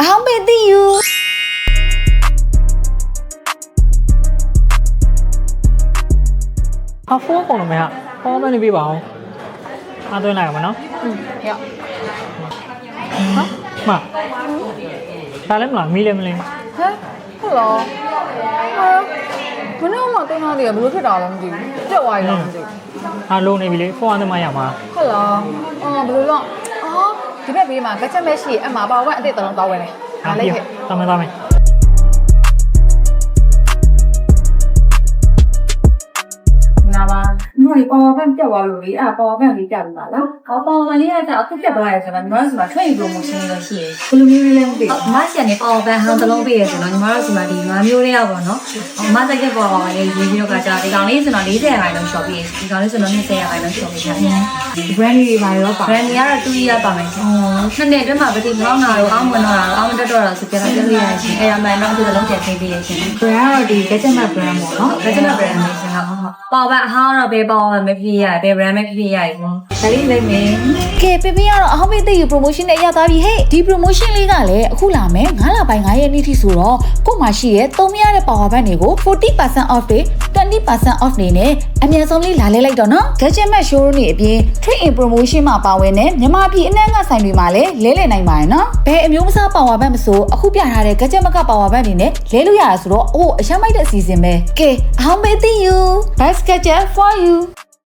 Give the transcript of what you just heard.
How many you? ဟာဖိုးကုန်လို့မရဟောမနေပြပါအောင်အားသွင်းလိုက်ရမှာနော် ရ ဟာမဒါလည်းမလားမီးလည်းမလင်း ဟဲ့ဟုတ်လားမနေ့ကတုံးသားတွေကဘယ်လိုဖြစ်တာလဲမသိဘူးပြက်သွားရလားမသိဘူး အားလုံးနေပြီလေဖုန်းအားသွင်းမှရမှာ ဟုတ်လားဘယ်လိုလဲဒီဘက်ဘေးမှာကချက်မဲ့ရှိအမှာပါဝက်အစ်စ်တလုံးတောင်းဝင်တယ်ဒါလိုက်ခဲ့ သွားမယ် နာပါညီမလေးပေါ်ပေါ်ပန့်ပြတ်သွားလို့လေအဲ့ပေါ်ပေါ်ပန့်လေးပြတ်ပြီးပါလား။ဟောပေါ်ပေါ်လေးကအခုပြတ်သွားရဲဆိုတော့ညီမတို့က trade promotion လို့ရှိရင်ဘယ်လိုမျိုးလေးလဲမသိဘူး။မဆီကနေပေါ်ပေါ်ပန့်ဟန်တစ်လုံးပေးရဆိုတော့ညီမတို့ဒီမှာဒီ၅မျိုးလေးရောက်ပါတော့။မဆိုင်ကပေါ်ပေါ်လေးရေးပြီးတော့ကကြာဒီကောင်လေးဆိုတော့40ရာခိုင်နှုန်း shop ပြီးဒီကောင်လေးဆိုတော့20ရာခိုင်နှုန်း shop ပြီးရတယ်။ brand လေးတွေပါရောပါ brand တွေကတော့2 year ပါမယ်။နှစ်နှစ်အတွင်းမှာဗတိမောင်းတာတော့အောင်းဝင်တော့တာအောင်းမတက်တော့တာဆိုပြတာပြလို့ရရှင်။အဲ့ဒါမှနောက်တစ်လုံးပြန်သိပေးရရှင်။ brand ကတော့ဒီ gadget brand ပေါ့နော်။ gadget brand လေးရှင်ဟုတ်ပေါ်ပါအဟောင်းတော့ဘေးပေါ်မဖြစ်ရဘေး brand မဖြစ်ရဘူး။ဒါလေးလေးမင်း ကဲပြပြကတော့အဟောင်းမေးသိယူ promotion နဲ့ရသွားပြီဟဲ့ဒီ promotion လေးကလည်းအခုလာမယ်9လပိုင်း9ရက်နေ့ထိဆိုတော့ကို့မှာရှိရဲ့သုံးမရတဲ့ power bank တွေကို 40% off တွေ 20% off နေနဲ့အမြန်ဆုံးလေးလာလဲလိုက်တော့နော် gadget match showroom တွေအပြင် trade in promotion မှာပါဝင်တဲ့မြန်မာပြည်အနှံ့ကဆိုင်တွေမှာလည်းလဲလှယ်နိုင်ပါတယ်နော်ဘယ်အမျိုးအစား power bank မဆိုအခုပြထားတဲ့ gadget မက power bank တွေနဲ့လဲလို့ရတာဆိုတော့အရမ်းမိုက်တဲ့အစီအစဉ်ပဲကဲအဟောင်းမေးသိယူ best gadget for you